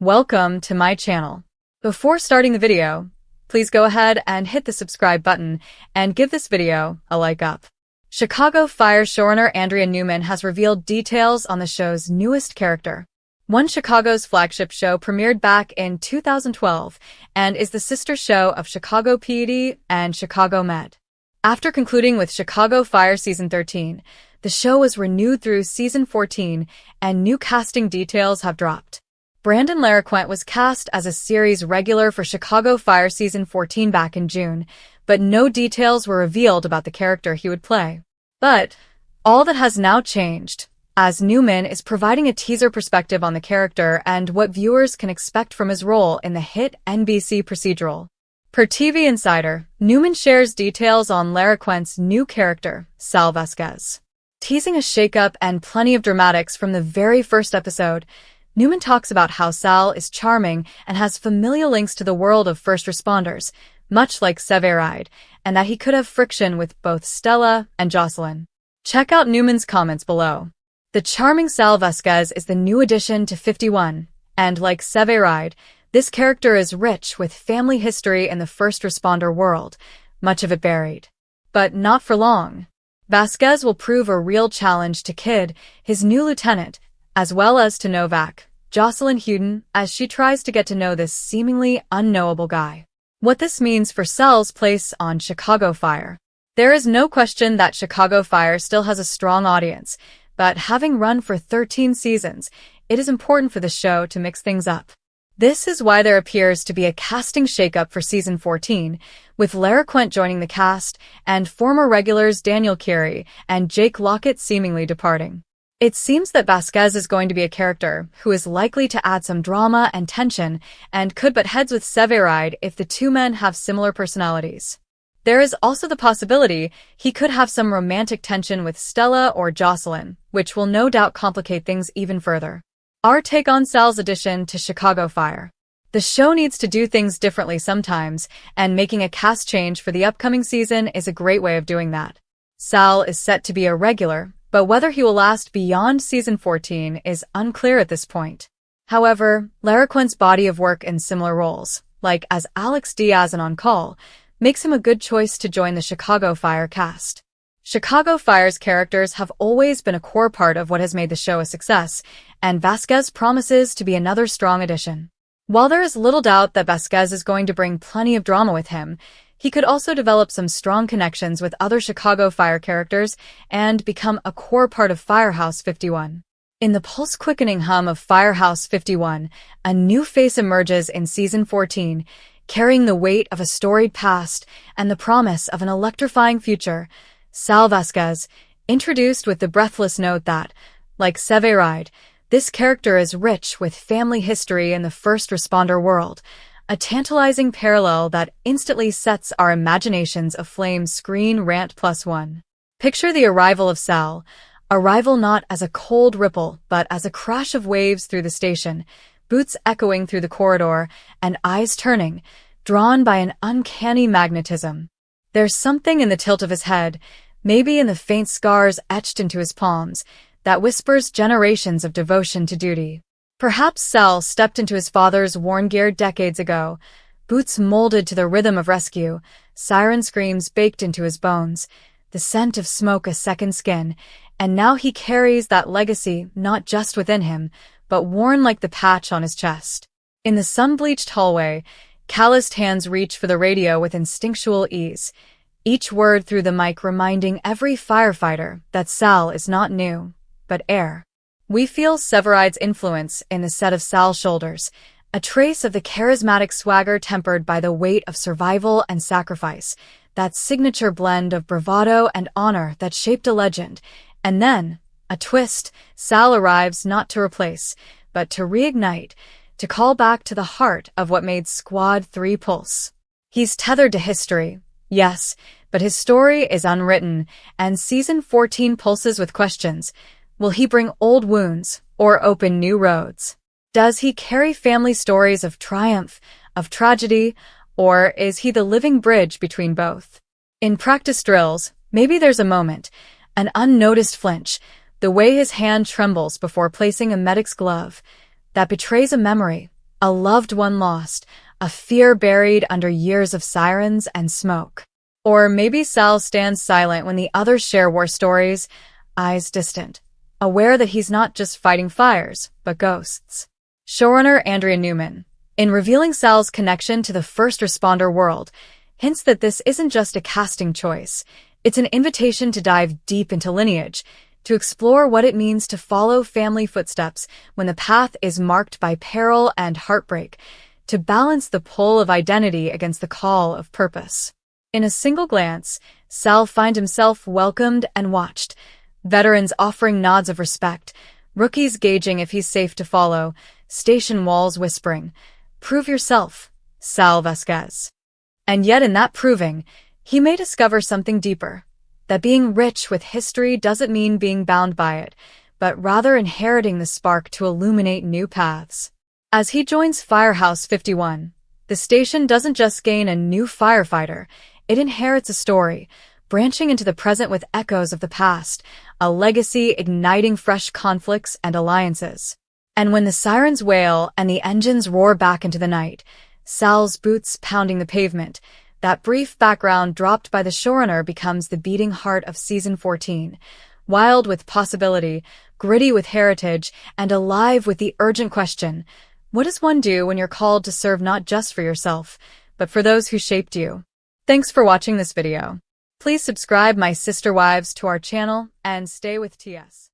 Welcome to my channel. Before starting the video, please go ahead and hit the subscribe button and give this video a like up. Chicago Fire showrunner Andrea Newman has revealed details on the show's newest character. One Chicago's flagship show premiered back in 2012 and is the sister show of Chicago PD and Chicago Med. After concluding with Chicago Fire Season 13, the show was renewed through Season 14 and new casting details have dropped. Brandon Larroquette was cast as a series regular for Chicago Fire Season 14 back in June, but no details were revealed about the character he would play. But all that has now changed, as Newman is providing a teaser perspective on the character and what viewers can expect from his role in the hit NBC procedural. Per TV Insider, Newman shares details on Larroquette's new character, Sal Vasquez. Teasing a shakeup and plenty of dramatics from the very first episode, Newman talks about how Sal is charming and has familial links to the world of first responders, much like Severide, and that he could have friction with both Stella and Jocelyn. Check out Newman's comments below. The charming Sal Vasquez is the new addition to 51, and like Severide, this character is rich with family history in the first responder world, much of it buried. But not for long. Vasquez will prove a real challenge to Kid, his new lieutenant, as well as to Novak, Jocelyn Hewden, as she tries to get to know this seemingly unknowable guy. What this means for Sal's place on Chicago Fire. There is no question that Chicago Fire still has a strong audience, but having run for 13 seasons, it is important for the show to mix things up. This is why there appears to be a casting shakeup for Season 14, with Larroquette joining the cast and former regulars Daniel Carey and Jake Lockett seemingly departing. It seems that Vasquez is going to be a character who is likely to add some drama and tension and could butt heads with Severide if the two men have similar personalities. There is also the possibility he could have some romantic tension with Stella or Jocelyn, which will no doubt complicate things even further. Our take on Sal's addition to Chicago Fire. The show needs to do things differently sometimes, and making a cast change for the upcoming season is a great way of doing that. Sal is set to be a regular, but whether he will last beyond Season 14 is unclear at this point. However, Larroquette's body of work in similar roles, like as Alex Diaz and On Call, makes him a good choice to join the Chicago Fire cast. Chicago Fire's characters have always been a core part of what has made the show a success, and Vasquez promises to be another strong addition. While there is little doubt that Vasquez is going to bring plenty of drama with him, he could also develop some strong connections with other Chicago Fire characters and become a core part of Firehouse 51. In the pulse-quickening hum of Firehouse 51, a new face emerges in Season 14, carrying the weight of a storied past and the promise of an electrifying future. Sal Vasquez, introduced with the breathless note that, like Severide, this character is rich with family history in the first responder world, a tantalizing parallel that instantly sets our imaginations aflame. Screen Rant +1. Picture the arrival of Sal, arrival not as a cold ripple but as a crash of waves through the station, boots echoing through the corridor, and eyes turning, drawn by an uncanny magnetism. There's something in the tilt of his head, maybe in the faint scars etched into his palms, that whispers generations of devotion to duty. Perhaps Sal stepped into his father's worn gear decades ago, boots molded to the rhythm of rescue, siren screams baked into his bones, the scent of smoke a second skin, and now he carries that legacy not just within him, but worn like the patch on his chest. In the sun-bleached hallway, calloused hands reach for the radio with instinctual ease, each word through the mic reminding every firefighter that Sal is not new, but air. We feel Severide's influence in the set of Sal's shoulders, a trace of the charismatic swagger tempered by the weight of survival and sacrifice, that signature blend of bravado and honor that shaped a legend. And then, a twist, Sal arrives not to replace, but to reignite, to call back to the heart of what made Squad 3 pulse. He's tethered to history, yes, but his story is unwritten, and Season 14 pulses with questions. Will he bring old wounds, or open new roads? Does he carry family stories of triumph, of tragedy, or is he the living bridge between both? In practice drills, maybe there's a moment, an unnoticed flinch, the way his hand trembles before placing a medic's glove, that betrays a memory, a loved one lost, a fear buried under years of sirens and smoke. Or maybe Sal stands silent when the others share war stories, eyes distant, aware that he's not just fighting fires, but ghosts. Showrunner Andrea Newman, in revealing Sal's connection to the first responder world, hints that this isn't just a casting choice. It's an invitation to dive deep into lineage, to explore what it means to follow family footsteps when the path is marked by peril and heartbreak, to balance the pull of identity against the call of purpose. In a single glance, Sal finds himself welcomed and watched, veterans offering nods of respect, rookies gauging if he's safe to follow, station walls whispering, "Prove yourself, Sal Vasquez." And yet in that proving, he may discover something deeper, that being rich with history doesn't mean being bound by it, but rather inheriting the spark to illuminate new paths. As he joins Firehouse 51, the station doesn't just gain a new firefighter, it inherits a story, branching into the present with echoes of the past, a legacy igniting fresh conflicts and alliances. And when the sirens wail and the engines roar back into the night, Sal's boots pounding the pavement, that brief background dropped by the showrunner becomes the beating heart of Season 14, wild with possibility, gritty with heritage, and alive with the urgent question, what does one do when you're called to serve not just for yourself, but for those who shaped you? Thanks for watching this video. Please subscribe my sister wives to our channel and stay with TS.